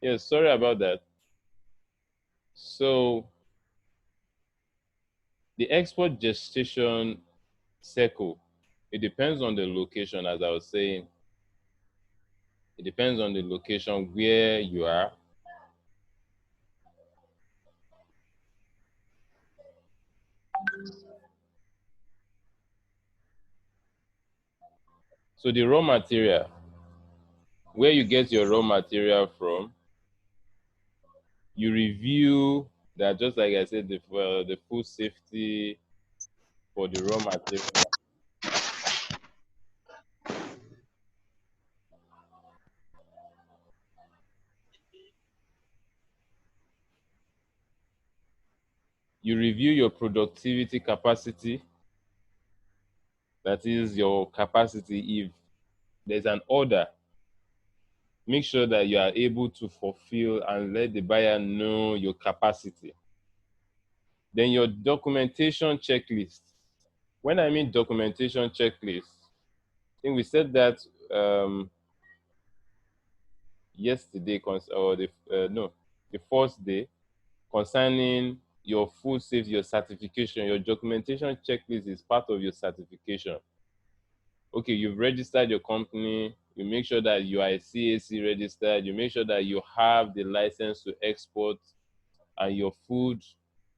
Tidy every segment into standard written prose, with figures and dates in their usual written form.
Yes, sorry about that. So the export gestation cycle, it depends on the location, as I was saying. It depends on the location where you are. So the raw material, where you get your raw material from, you review that, just like I said, the food safety for the raw material. You review your productivity capacity, that is your capacity. If there's an order, make sure that you are able to fulfill and let the buyer know your capacity. Then your documentation checklist. When I mean documentation checklist, I think we said that yesterday, or the no, the first day, concerning your food safety, your certification. Your documentation checklist is part of your certification. Okay, you've registered your company, you make sure that you are a CAC registered, you make sure that you have the license to export, and your food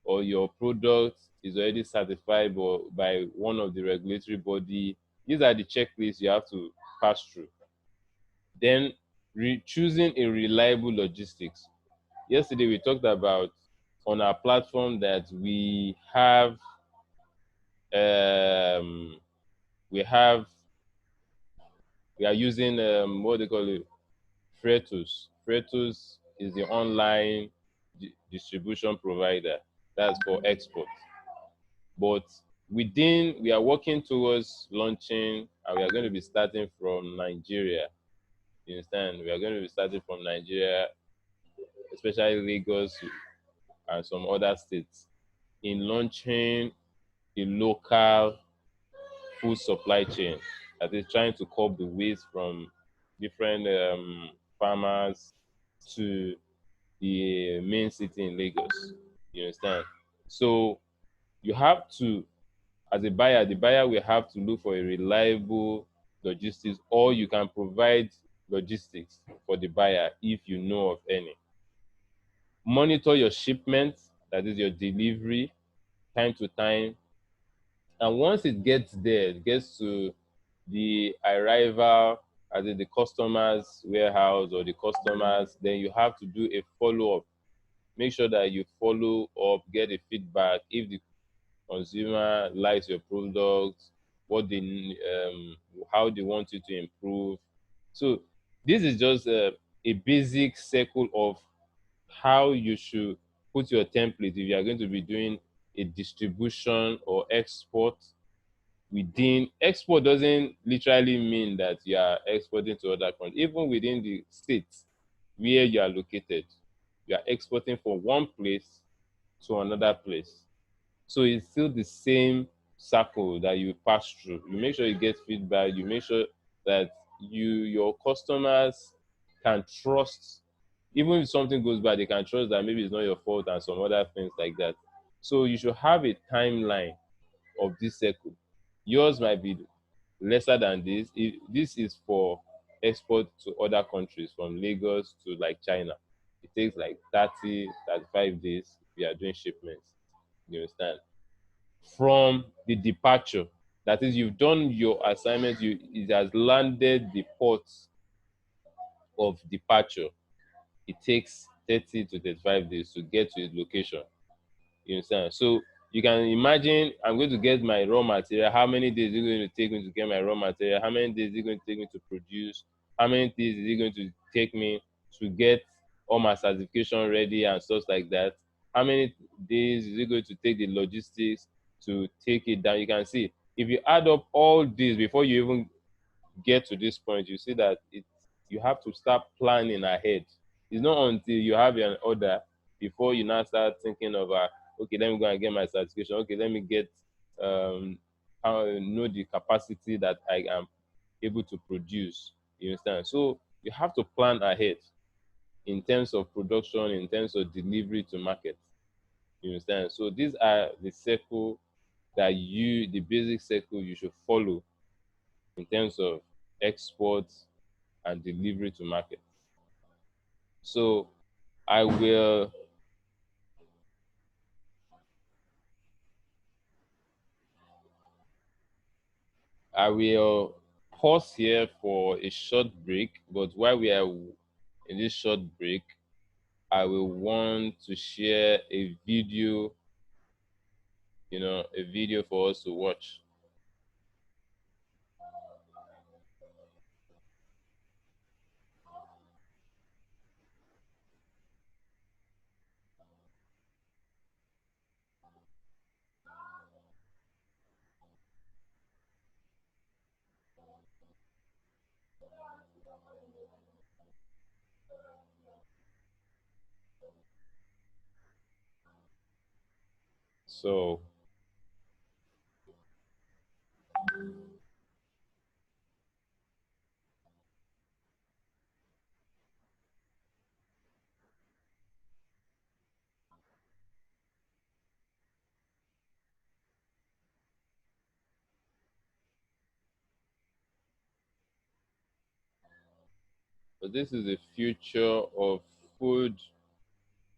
or your product is already certified by one of the regulatory body. These are the checklists you have to pass through. Then choosing a reliable logistics. Yesterday we talked about on our platform that um, we have we are using what they call it, Fretus. Fretus is the online distribution provider. That's for export. But we are working towards launching, and we are going to be starting from Nigeria. You understand? We are going to be starting from Nigeria, especially Lagos and some other states, in launching a local food supply chain that is trying to curb the waste from different farmers to the main city in Lagos. You understand? So you have to, as a buyer, the buyer will have to look for a reliable logistics, or you can provide logistics for the buyer if you know of any. Monitor your shipment, that is your delivery, time to time. And once it gets there, it gets to the arrival, as in the customer's warehouse or the customers, then you have to do a follow up. Make sure that you follow up, get a feedback if the consumer likes your product, what they how they want you to improve. So this is just a basic circle of how you should put your template if you are going to be doing a distribution or export. Within export doesn't literally mean that you are exporting to other countries. Even within the states where you are located, you are exporting from one place to another place. So it's still the same circle that you pass through. You make sure you get feedback. You make sure that your customers can trust, even if something goes bad, they can trust that maybe it's not your fault and some other things like that. So you should have a timeline of this circle. Yours might be lesser than this. This is for export to other countries, from Lagos to like China. It takes like 30, 35 days if you are doing shipments. You understand? From the departure, that is, you've done your assignment, it has landed the port of departure. It takes 30 to 35 days to get to its location. You understand? So you can imagine, I'm going to get my raw material. How many days is it going to take me to get my raw material? How many days is it going to take me to produce? How many days is it going to take me to get all my certification ready and stuff like that? How many days is it going to take the logistics to take it down? You can see, if you add up all these before you even get to this point, you see that you have to start planning ahead. It's not until you have an order before you now start thinking of, okay, let me go and get my certification. Okay, let me get how know the capacity that I am able to produce. You understand? So you have to plan ahead. in terms of production, in terms of delivery to market. You understand? So these are the circle that the basic circle you should follow in terms of exports and delivery to market. So I will pause here for a short break, but while we are in this short break, I will want to share a video, a video for us to watch. So this is the future of food,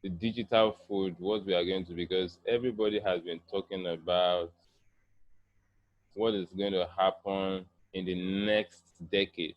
the digital food, what we are going to, because everybody has been talking about what is going to happen in the next decade.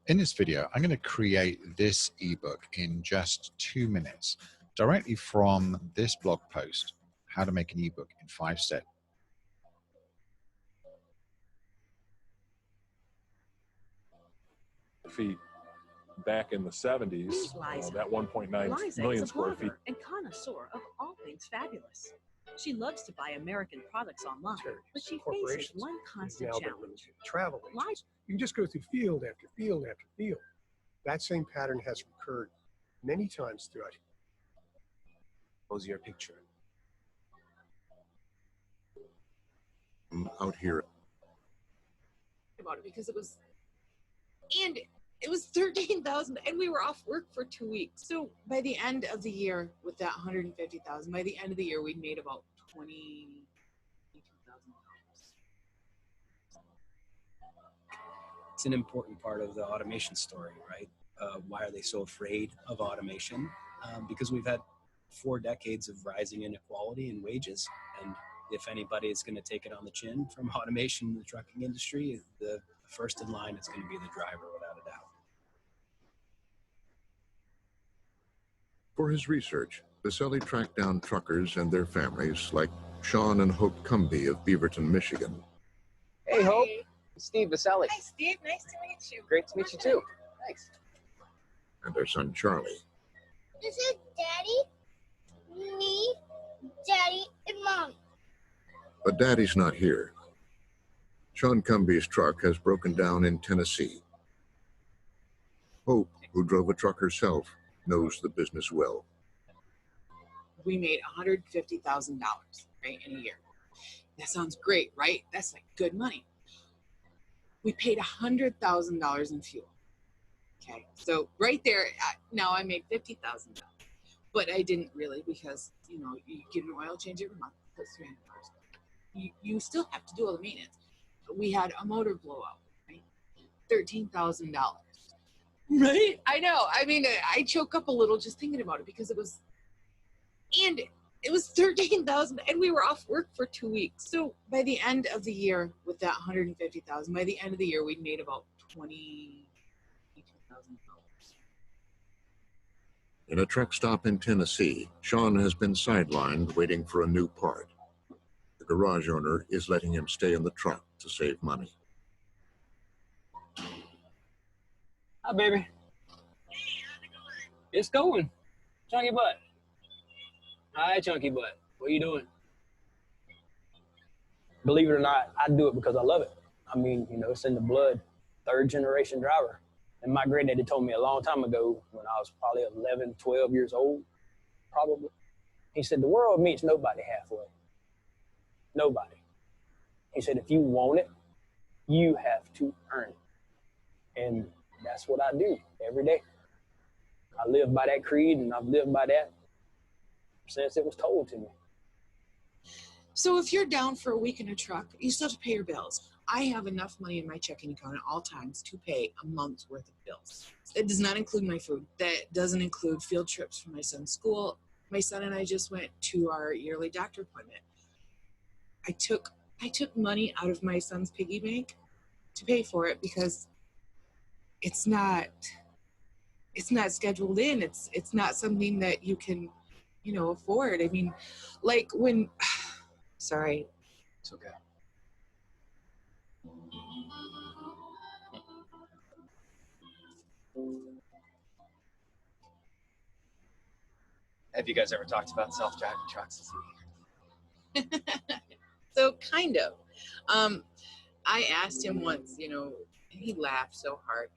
In this video, I'm going to create this ebook in just 2 minutes, directly from this blog post, How to Make an Ebook in 5 Steps. Feet back in the 70s, that 1.9 million square feet. And connoisseur of all things fabulous. She loves to buy American products online, but she faces one constant challenge. Travel agents. You can just go through field after field after field. That same pattern has recurred many times throughout. Pose your picture. Out here. About it because it was 13,000 and we were off work for 2 weeks. So by the end of the year with that 150,000, by the end of the year, we'd made about $22,000. It's an important part of the automation story, right? Why are they so afraid of automation? Because we've had 4 decades of rising inequality in wages. And if anybody is going to take it on the chin from automation in the trucking industry, the first in line is going to be the driver, without a doubt. For his research, Vasselli tracked down truckers and their families like Sean and Hope Cumbie of Beaverton, Michigan. Hey, Hope. Steve Vasselli. Hi, Steve. Nice to meet you. Great to meet you, too. Thanks. And their son, Charlie. This is Daddy, me, Daddy, and Mom. But Daddy's not here. Sean Cumbie's truck has broken down in Tennessee. Hope, who drove a truck herself, knows the business well. We made $150,000, right, in a year. That sounds great, right? That's like good money. We paid $100,000 in fuel. Okay, so right there, now I made $50,000. But I didn't really, because, you get an oil change every month, that's $300. You still have to do all the maintenance. But we had a motor blowout, right? $13,000. Right? I know. I mean, I choke up a little just thinking about it because it was 13,000 and we were off work for 2 weeks. So by the end of the year with that 150,000, by the end of the year, we'd made about $22,000. In a truck stop in Tennessee, Sean has been sidelined waiting for a new part. The garage owner is letting him stay in the truck to save money. Hi, baby. Hey, how's it going? It's going. Chunky butt. Hi, Chunky butt. What are you doing? Believe it or not, I do it because I love it. I mean, it's in the blood. 3rd generation driver. And my granddaddy told me a long time ago when I was probably 11, 12 years old, probably. He said, the world meets nobody halfway. Nobody. He said, if you want it, you have to earn it. And that's what I do every day. I live by that creed, and I've lived by that since it was told to me. So if you're down for a week in a truck, you still have to pay your bills. I have enough money in my checking account at all times to pay a month's worth of bills. It does not include my food. That doesn't include field trips for my son's school. My son and I just went to our yearly doctor appointment. I took money out of my son's piggy bank to pay for it because it's not scheduled in. It's not something that you can, afford. I mean, like when, sorry. It's okay. Have you guys ever talked about self-driving trucks? So kind of. I asked him once, and he laughed so hard.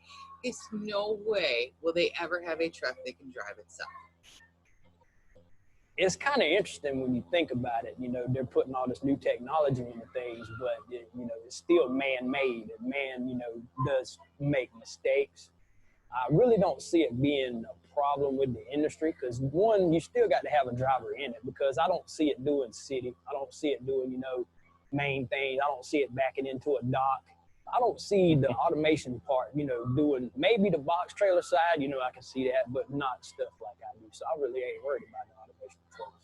There's no way will they ever have a truck that can drive itself. It's kind of interesting when you think about it. They're putting all this new technology into things, but it's still man-made, and man, does make mistakes. I really don't see it being a problem with the industry because, one, you still got to have a driver in it because I don't see it doing city. I don't see it doing, main things. I don't see it backing into a dock. I don't see the automation part, doing maybe the box trailer side, I can see that, but not stuff like I do. So I really ain't worried about the automation trailers.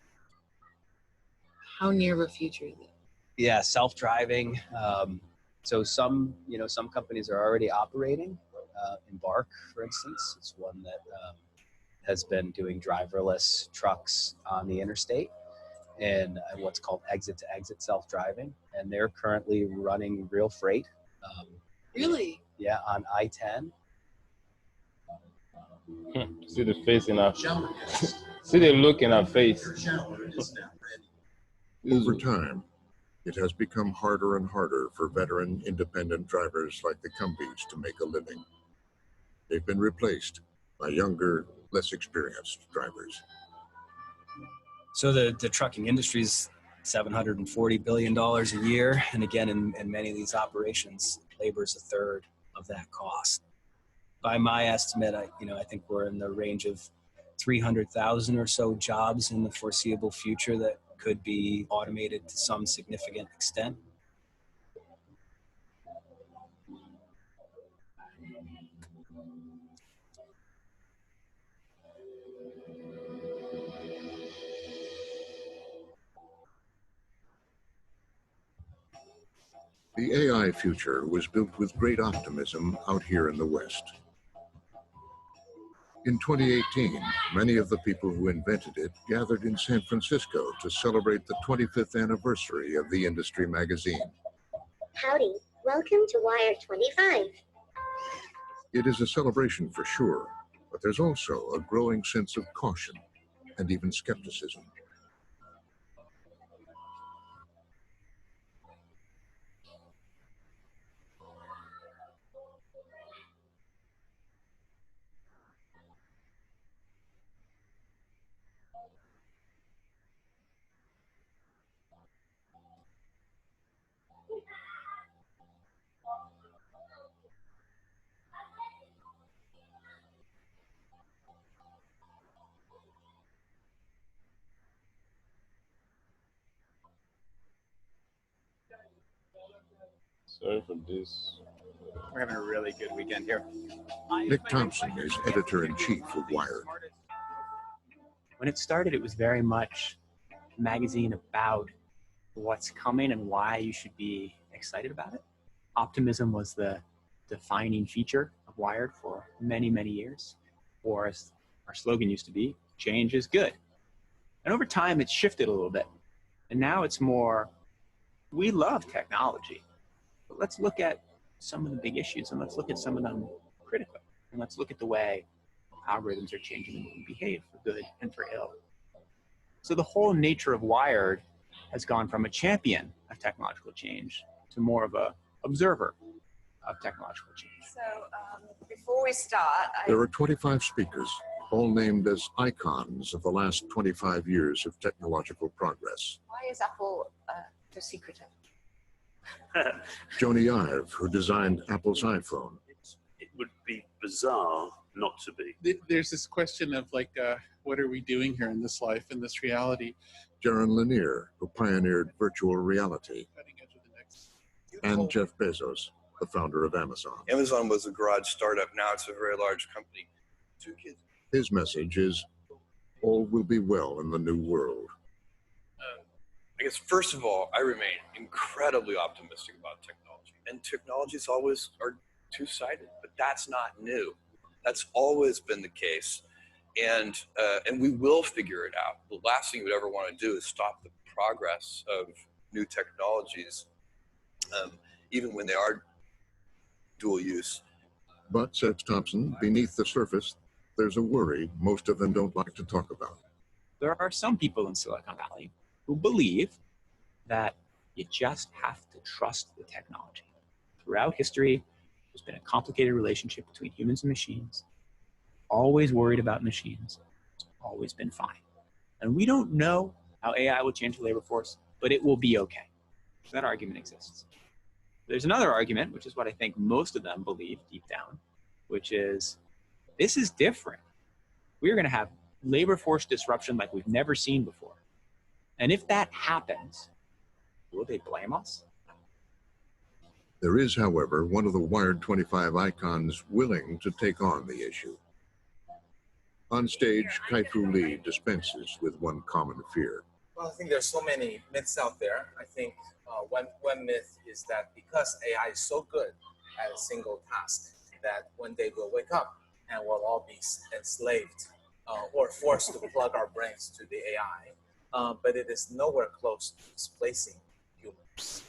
How near of a future is it? Yeah, self-driving. So some companies are already operating. Embark, for instance, is one that has been doing driverless trucks on the interstate and what's called exit-to-exit self-driving. And they're currently running real freight. Really? Yeah, on I-10. See the face in our see the look in our face. Over time, it has become harder and harder for veteran independent drivers like the Cumbies to make a living. They've been replaced by younger, less experienced drivers. So the trucking industry is $740 billion a year. And again, in many of these operations, labor is a third of that cost. By my estimate, I think we're in the range of 300,000 or so jobs in the foreseeable future that could be automated to some significant extent. The AI future was built with great optimism out here in the West. In 2018, many of the people who invented it gathered in San Francisco to celebrate the 25th anniversary of the industry magazine. Howdy, welcome to Wire 25. It is a celebration for sure, but there's also a growing sense of caution and even skepticism. Sorry for this. We're having a really good weekend here. Nick Thompson is editor-in-chief of Wired. When it started, it was very much a magazine about what's coming and why you should be excited about it. Optimism was the defining feature of Wired for many, many years. Or as our slogan used to be, change is good. And over time, it's shifted a little bit. And now it's more, we love technology, but let's look at some of the big issues and let's look at some of them critically. And let's look at the way algorithms are changing and we behave for good and for ill. So the whole nature of Wired has gone from a champion of technological change to more of a observer of technological change. So Before we start, There are 25 speakers, all named as icons of the last 25 years of technological progress. why is Apple so secretive? Joni Ive, who designed Apple's iPhone. It would be bizarre not to be. There's this question of like, what are we doing here in this life, in this reality? Jaron Lanier, who pioneered virtual reality. And Jeff Bezos, the founder of Amazon. Amazon was a garage startup. Now it's a very large company. 2 kids. His message is, all will be well in the new world. I guess, first of all, I remain incredibly optimistic about technology. And technologies always are two-sided, but that's not new. That's always been the case. And we will figure it out. The last thing we'd ever want to do is stop the progress of new technologies, even when they are dual use. But, says Thompson, beneath the surface, there's a worry most of them don't like to talk about. There are some people in Silicon Valley who believe that you just have to trust the technology. Throughout history, there's been a complicated relationship between humans and machines. Always worried about machines. It's always been fine. And we don't know how AI will change the labor force, but it will be okay. So that argument exists. There's another argument, which is what I think most of them believe deep down, which is this is different. We're going to have labor force disruption like we've never seen before. And if that happens, will they blame us? There is, however, one of the Wired 25 icons willing to take on the issue. On stage, Kai-Fu Lee dispenses with one common fear. Well, I think there's so many myths out there. I think one myth is that because AI is so good at a single task, that one day we'll wake up and we'll all be enslaved or forced to plug our brains to the AI. But it is nowhere close to displacing humans.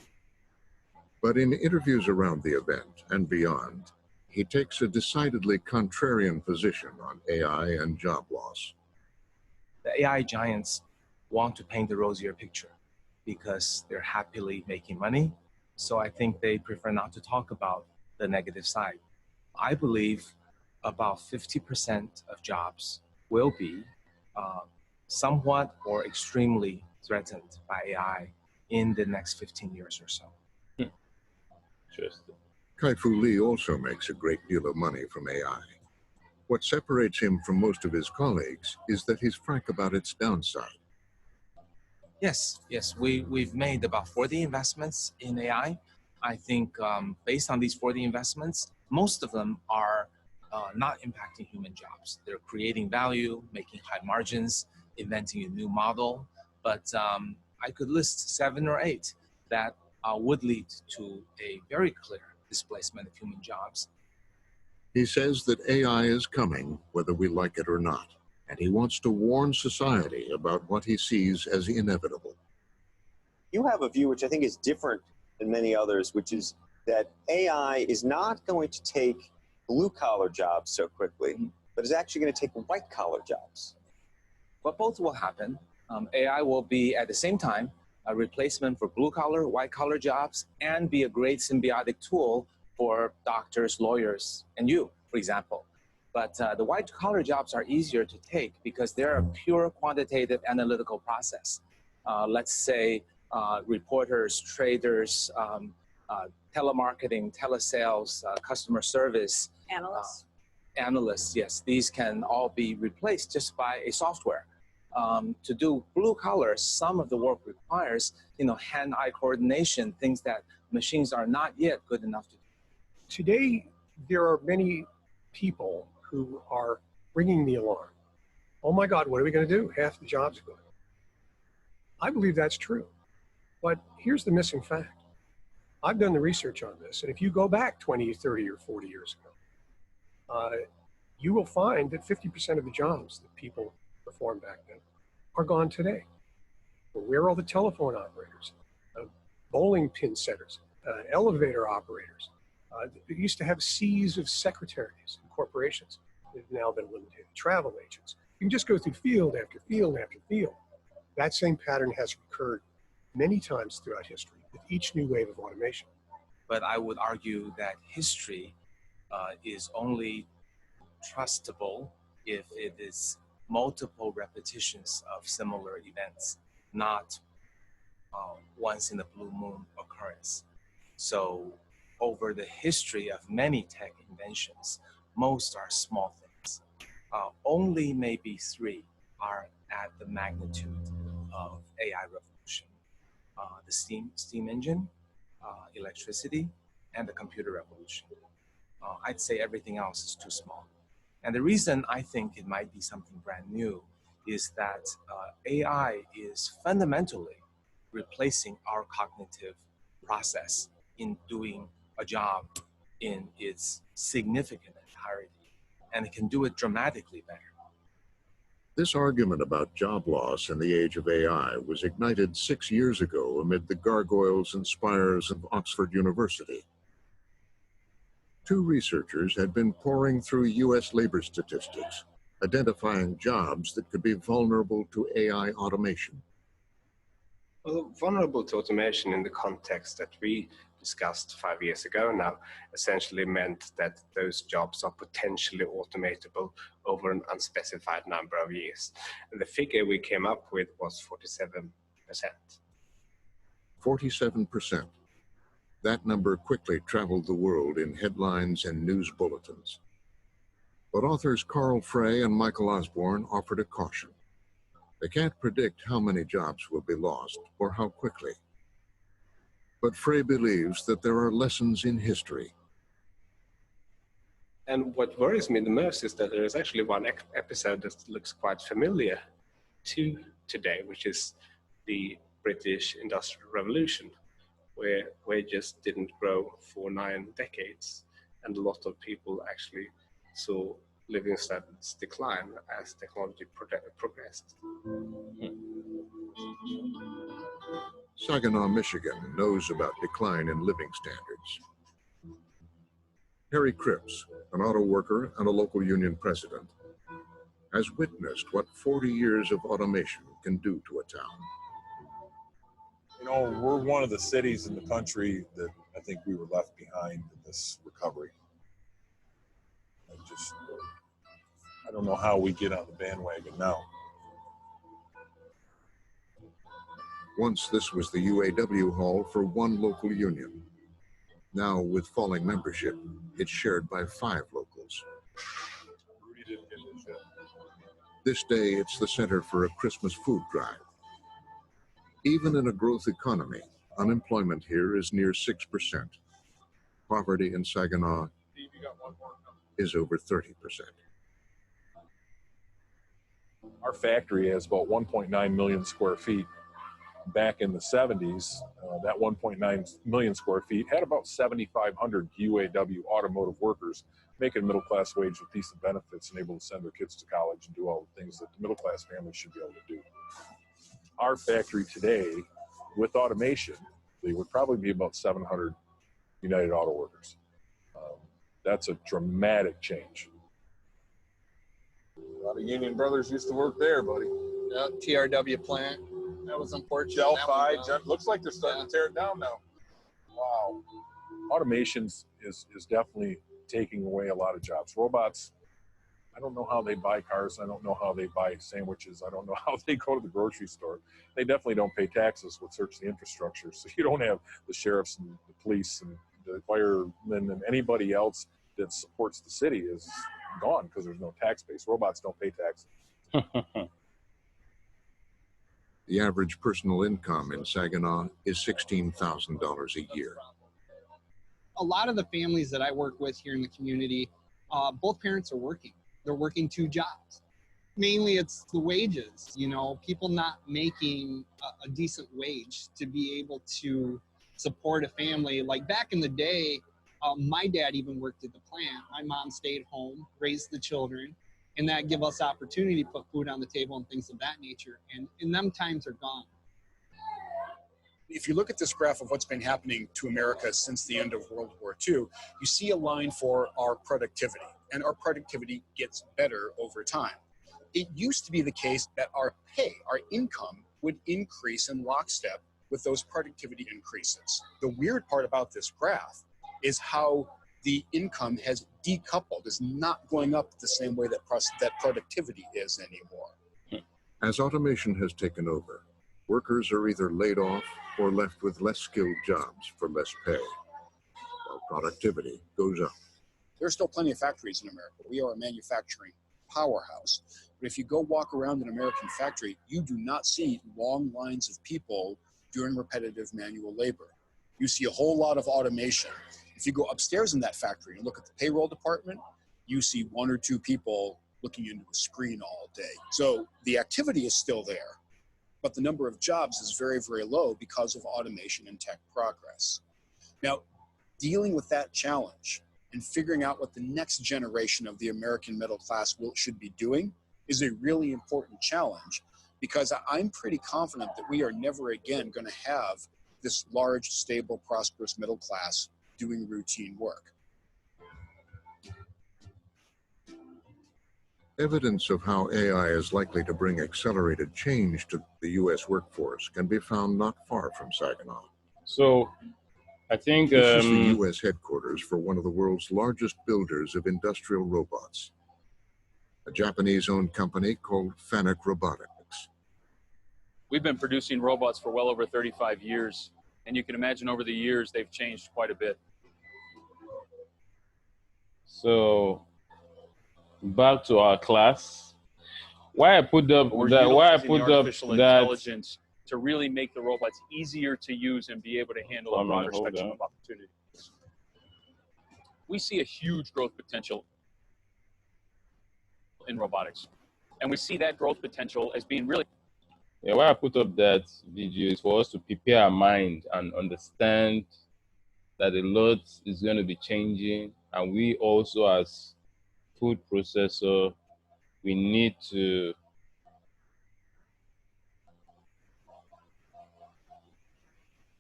But in interviews around the event and beyond, he takes a decidedly contrarian position on AI and job loss. The AI giants want to paint the rosier picture because they're happily making money. So I think they prefer not to talk about the negative side. I believe about 50% of jobs will be somewhat or extremely threatened by AI in the next 15 years or so. Interesting. Kai-Fu Lee also makes a great deal of money from AI. What separates him from most of his colleagues is that he's frank about its downside. Yes, we've made about 40 investments in AI. I think based on these 40 investments, most of them are not impacting human jobs. They're creating value, making high margins, inventing a new model. But I could list 7 or 8 that would lead to a very clear displacement of human jobs. He says that AI is coming, whether we like it or not, and he wants to warn society about what he sees as inevitable. You have a view which I think is different than many others, which is that AI is not going to take blue-collar jobs so quickly, but is actually going to take white-collar jobs. But both will happen. AI will be, at the same time, a replacement for blue-collar, white-collar jobs, and be a great symbiotic tool for doctors, lawyers, and you, for example. But the white-collar jobs are easier to take because they're a pure quantitative analytical process. Let's say reporters, traders, telemarketing, telesales, customer service. Analysts. Analysts, yes. These can all be replaced just by a software. To do blue collar, some of the work requires, hand-eye coordination, things that machines are not yet good enough to do. Today, there are many people who are ringing the alarm. Oh my God, what are we going to do? Half the jobs are going. I believe that's true. But here's the missing fact. I've done the research on this, and if you go back 20, 30, or 40 years ago, you will find that 50% of the jobs that people performed back then are gone today. Well, where are all the telephone operators, bowling pin setters, elevator operators? They used to have seas of secretaries in corporations. They've now been limited to travel agents. You can just go through field after field after field. That same pattern has recurred many times throughout history with each new wave of automation. But I would argue that history is only trustable if it is multiple repetitions of similar events, not once in a blue moon occurrence. So over the history of many tech inventions, most are small things. Only maybe 3 are at the magnitude of AI revolution. The steam engine, electricity, and the computer revolution. I'd say everything else is too small. And the reason I think it might be something brand new is that AI is fundamentally replacing our cognitive process in doing a job in its significant entirety, and it can do it dramatically better. This argument about job loss in the age of AI was ignited 6 years ago amid the gargoyles and spires of Oxford University. 2 researchers had been poring through U.S. labor statistics, identifying jobs that could be vulnerable to AI automation. Well, vulnerable to automation in the context that we discussed 5 years ago now essentially meant that those jobs are potentially automatable over an unspecified number of years. And the figure we came up with was 47%. 47%. That number quickly traveled the world in headlines and news bulletins. But authors Carl Frey and Michael Osborne offered a caution. They can't predict how many jobs will be lost or how quickly. But Frey believes that there are lessons in history. And what worries me the most is that there is actually one episode that looks quite familiar to today, which is the British Industrial Revolution, where wages didn't grow for 9 decades, and a lot of people actually saw living standards decline as technology progressed. Saginaw, Michigan knows about decline in living standards. Harry Cripps, an auto worker and a local union president, has witnessed what 40 years of automation can do to a town. You know, we're one of the cities in the country that I think we were left behind in this recovery. I don't know how we get on the bandwagon now. Once this was the UAW hall for one local union. Now, with falling membership, it's shared by 5 locals. Rudy didn't get this yet. This day, it's the center for a Christmas food drive. Even in a growth economy, unemployment here is near 6%. Poverty in Saginaw is over 30%. Our factory has about 1.9 million square feet. Back in the 70s, that 1.9 million square feet had about 7,500 UAW automotive workers making a middle-class wage with decent benefits and able to send their kids to college and do all the things that the middle-class family should be able to do. Our factory today, with automation, they would probably be about 700 United Auto Workers. That's a dramatic change. A lot of union brothers used to work there, buddy. Yeah, TRW plant. That was unfortunate. Delphi, looks like they're starting to tear it down now. Wow. Automation is definitely taking away a lot of jobs. Robots, I don't know how they buy cars. I don't know how they buy sandwiches. I don't know how they go to the grocery store. They definitely don't pay taxes with search the infrastructure. So you don't have the sheriffs and the police and the firemen and anybody else that supports the city is gone because there's no tax base. Robots don't pay taxes. The average personal income in Saginaw is $16,000 a year. A lot of the families that I work with here in the community, both parents are working. They're working 2 jobs. Mainly it's the wages, you know, people not making a decent wage to be able to support a family. Like back in the day, my dad even worked at the plant. My mom stayed home, raised the children, and that give us opportunity to put food on the table and things of that nature. And them times are gone. If you look at this graph of what's been happening to America since the end of World War II, you see a line for our productivity, and our productivity gets better over time. It used to be the case that our pay, our income, would increase in lockstep with those productivity increases. The weird part about this graph is how the income has decoupled, is not going up the same way that productivity is anymore. As automation has taken over, workers are either laid off or left with less skilled jobs for less pay, while productivity goes up. There are still plenty of factories in America. We are a manufacturing powerhouse. But if you go walk around an American factory, you do not see long lines of people doing repetitive manual labor. You see a whole lot of automation. If you go upstairs in that factory and look at the payroll department, you see one or two people looking into a screen all day. So the activity is still there, but the number of jobs is very, very low because of automation and tech progress. Now, dealing with that challenge and figuring out what the next generation of the American middle class should be doing is a really important challenge, because I'm pretty confident that we are never again going to have this large, stable, prosperous middle class doing routine work. Evidence of how AI is likely to bring accelerated change to the U.S. workforce can be found not far from Saginaw. So I think This is the U.S. headquarters for one of the world's largest builders of industrial robots, a Japanese-owned company called Fanuc Robotics. We've been producing robots for well over 35 years, and you can imagine over the years they've changed quite a bit. So back to our class. Why I put up We're that? Why I utilizing put the up artificial that? intelligence to really make the robots easier to use and be able to handle a broader spectrum of opportunity. We see a huge growth potential in robotics, and we see that growth potential as being really. Yeah, why I put up that video is for us to prepare our mind and understand that a lot is going to be changing, and we also, as food processor, we need to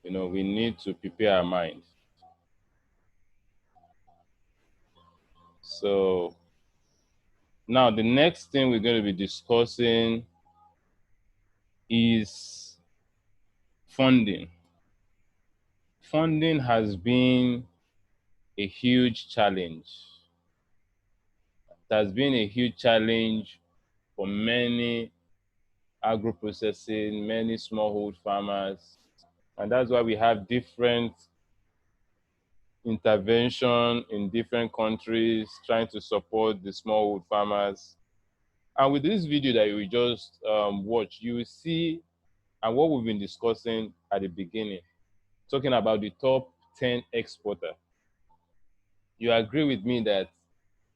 we need to prepare our mind. So now the next thing we're going to be discussing is funding. Funding has been a huge challenge. It has been a huge challenge for many agro-processing, many smallhold farmers. And that's why we have different intervention in different countries trying to support the smallhold farmers. And with this video that we just watched, you will see, and what we've been discussing at the beginning, talking about the top 10 exporter. You agree with me that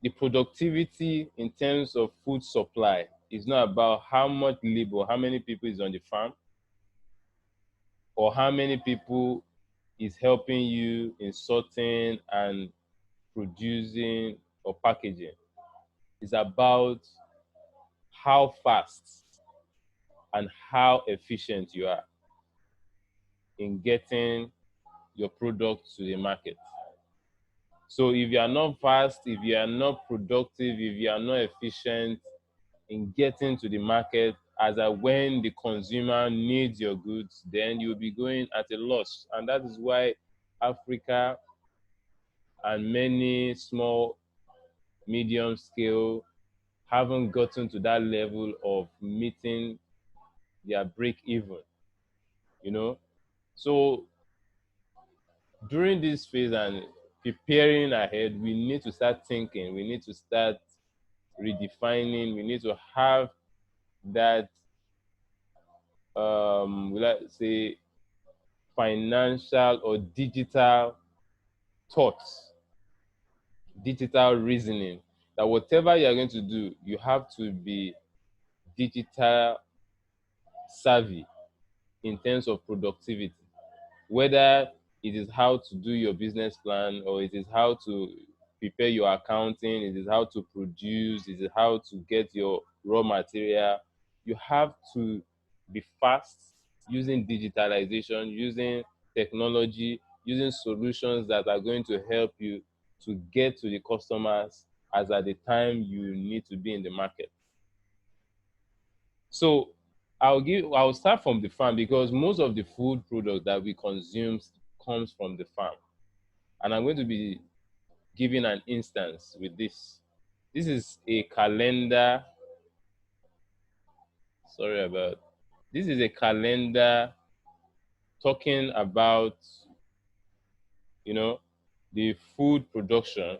the productivity in terms of food supply is not about how much labor, how many people is on the farm, or how many people is helping you in sorting and producing or packaging. It's about how fast and how efficient you are in getting your product to the market. So if you are not fast, if you are not productive, if you are not efficient in getting to the market as a when the consumer needs your goods, then you'll be going at a loss. And that is why Africa and many small, medium scale haven't gotten to that level of meeting their break even, So during this phase and preparing ahead, we need to start thinking, we need to start redefining, we need to have that, let's say, financial or digital thoughts, digital reasoning, that whatever you're going to do, you have to be digital savvy in terms of productivity, whether it is how to do your business plan, or it is how to prepare your accounting, it is how to produce, it is how to get your raw material. You have to be fast using digitalization, using technology, using solutions that are going to help you to get to the customers as at the time you need to be in the market. So I'll start from the farm, because most of the food product that we consume comes from the farm. And I'm going to be giving an instance with this. This is a calendar. Sorry about. This is a calendar talking about, you know, the food production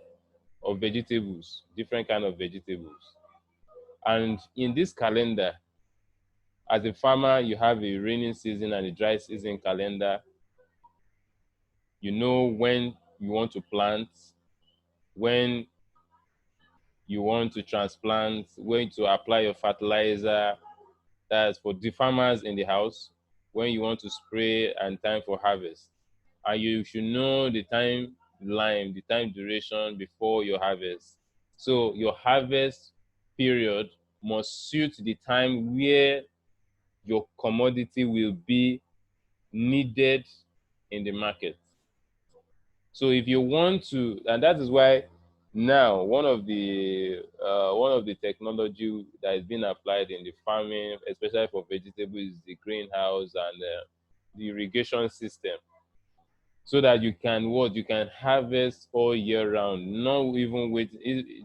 of vegetables, different kind of vegetables. And in this calendar, as a farmer, you have a rainy season and a dry season calendar. You know when you want to plant, when you want to transplant, when to apply your fertilizer. That's for the farmers in the house, when you want to spray and time for harvest. And you should know the timeline, the time duration before your harvest. So your harvest period must suit the time where your commodity will be needed in the market. So if you want to, and that is why now one of the technology that is being applied in the farming, especially for vegetables, is the greenhouse and the irrigation system, so that you can harvest all year round. Not even wait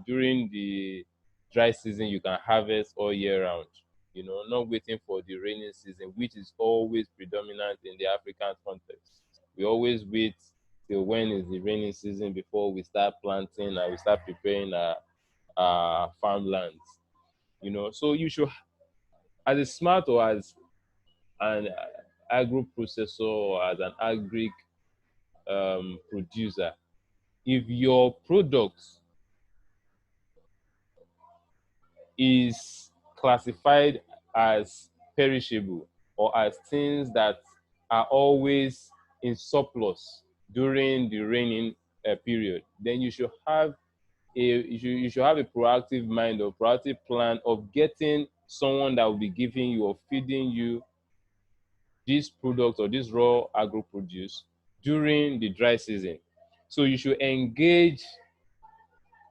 during the dry season, you can harvest all year round. You know, not waiting for the rainy season, which is always predominant in the African context. We always wait till when is the rainy season before we start planting and we start preparing our farmlands. You know, so you should, as a smart or as an agro processor or as an agri producer, if your product is classified as perishable or as things that are always in surplus during the raining period, then you should have you should have a proactive mind or proactive plan of getting someone that will be giving you or feeding you this product or this raw agro produce during the dry season. So you should engage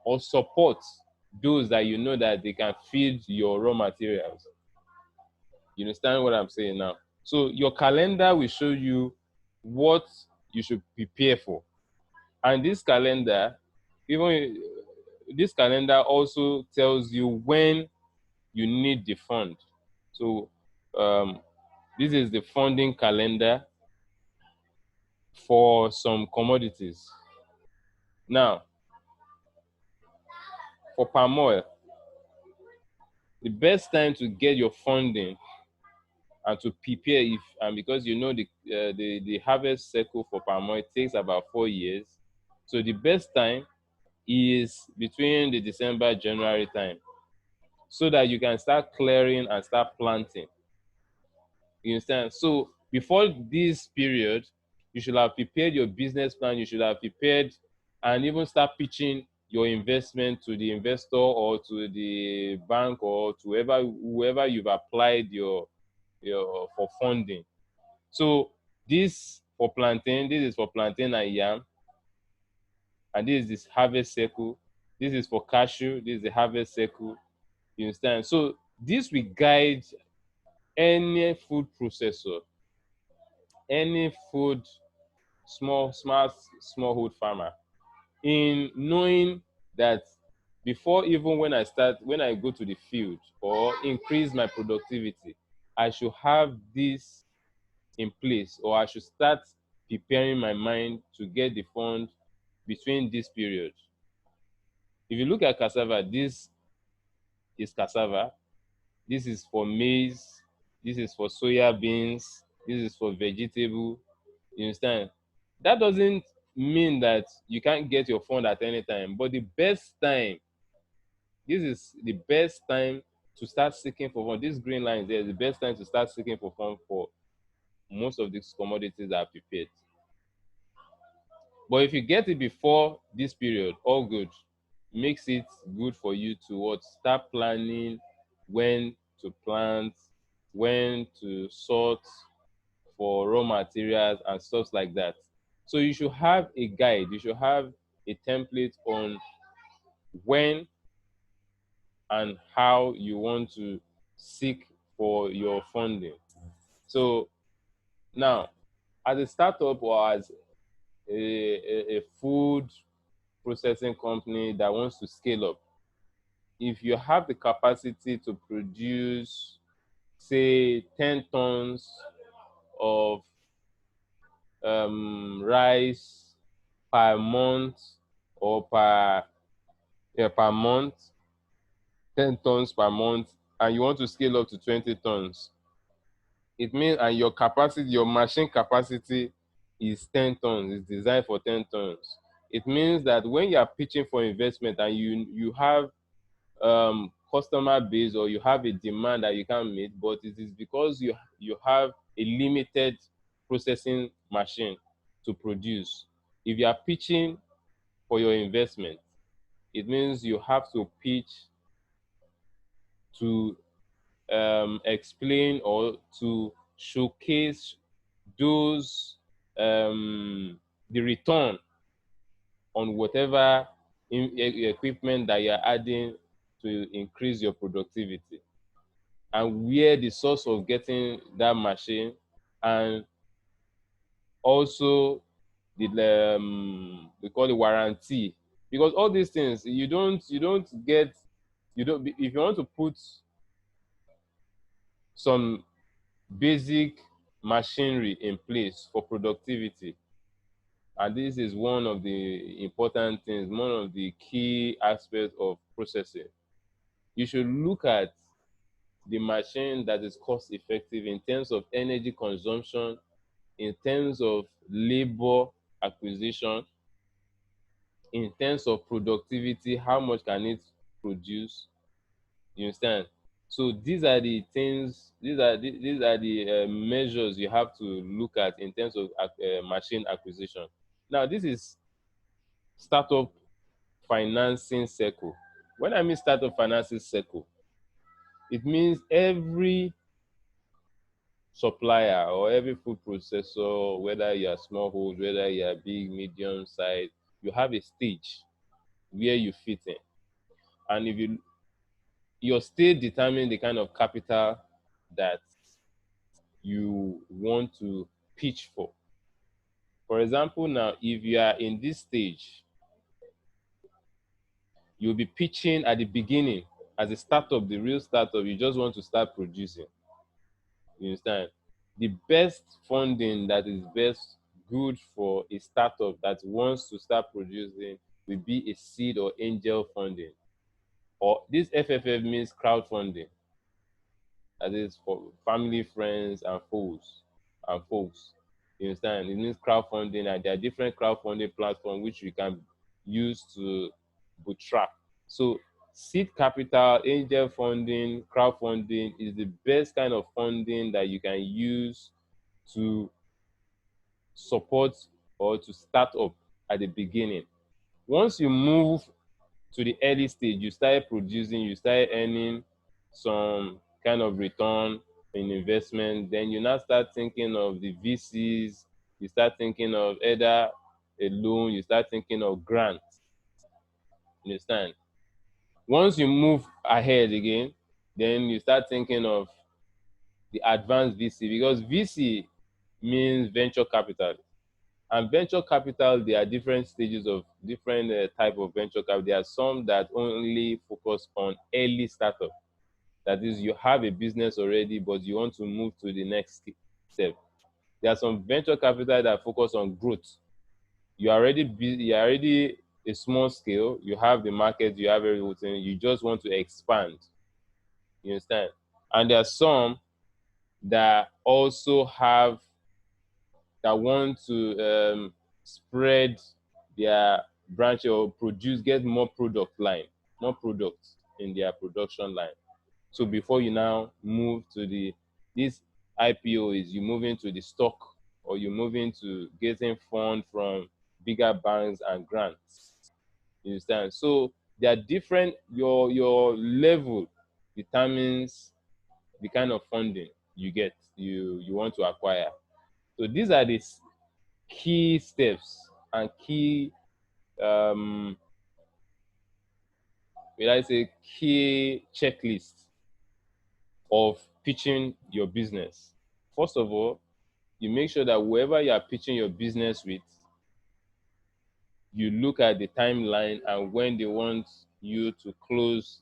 or support those that you know that they can feed your raw materials. You understand what I'm saying now? So your calendar will show you what you should prepare for. And this calendar, even this calendar also tells you when you need the fund. So this is the funding calendar for some commodities. Now, for palm oil, the best time to get your funding and to prepare, if and because you know the harvest cycle for palm oil takes about 4 years, so the best time is between the December January time, so that you can start clearing and start planting. You understand? So before this period, you should have prepared your business plan. You should have prepared and even start pitching your investment to the investor or to the bank or to whoever you've applied your for funding. So this for plantain, this is for plantain and yam, and this is this harvest cycle. This is for cashew, this is the harvest cycle. You understand? So this will guide any food processor, any food smallhold farmer in knowing that before even when I go to the field or increase my productivity, I should have this in place, or I should start preparing my mind to get the fund between this period. If you look at cassava, this is cassava, this is for maize, this is for soya beans, this is for vegetable. You understand? That doesn't mean that you can't get your fund at any time, but the best time, this is the best time to start seeking for fund. This green line there is the best time to start seeking for fund for most of these commodities that are prepared. But if you get it before this period, all good. Makes it good for you to start planning when to plant, when to sort for raw materials and stuff like that. So you should have a guide, you should have a template on when and how you want to seek for your funding. So now, as a startup or as a food processing company that wants to scale up, if you have the capacity to produce, say, 10 tons of rice per month or per month, 10 tons per month, and you want to scale up to 20 tons, it means, and your capacity, your machine capacity is 10 tons, it's designed for 10 tons. It means that when you are pitching for investment and you have customer base or you have a demand that you can meet, but it is because you have a limited processing machine to produce. If you are pitching for your investment, it means you have to pitch to explain or to showcase those the return on whatever equipment that you're adding to increase your productivity, and where the source of getting that machine, and also the we call it warranty, because all these things you don't get, if you want to put some basic machinery in place for productivity, and this is one of the important things, one of the key aspects of processing. You should look at the machine that is cost effective in terms of energy consumption, in terms of labor acquisition, in terms of productivity, how much can it produce? You understand? So these are the things, these are the measures you have to look at in terms of machine acquisition. Now, this is startup financing circle. When I mean startup financing circle, it means every supplier or every food processor, whether you are smallhold, whether you are big, medium size, you have a stage where you fit in. And if your stage determines the kind of capital that you want to pitch for. For example, now, if you are in this stage, you'll be pitching at the beginning as a startup, the real startup, you just want to start producing. You understand? The best funding that is best good for a startup that wants to start producing will be a seed or angel funding. Or this FFF means crowdfunding. That is for family, friends, and folks. You understand? It means crowdfunding, and there are different crowdfunding platforms which we can use to bootstrap. So seed capital, angel funding, crowdfunding is the best kind of funding that you can use to support or to start up at the beginning. Once you move to the early stage, you start producing, you start earning some kind of return in investment, then you now start thinking of the VCs, you start thinking of either a loan, you start thinking of grants. You understand? Once you move ahead again, then you start thinking of the advanced VC, because VC means venture capital. And venture capital, there are different stages of different type of venture capital. There are some that only focus on early startup. That is, you have a business already, but you want to move to the next step. There are some venture capital that focus on growth. You're already a small scale. You have the market, you have everything. You just want to expand. You understand? And there are some that also have, that want to spread their branch or get more product line, more products in their production line. So before you now move to this IPO, is you move into the stock, or you move into getting fund from bigger banks and grants. You understand? So they are different. Your level determines the kind of funding you get, you want to acquire. So these are the key steps and key key checklist of pitching your business. First of all, you make sure that whoever you are pitching your business with you look at the timeline, and when they want you to close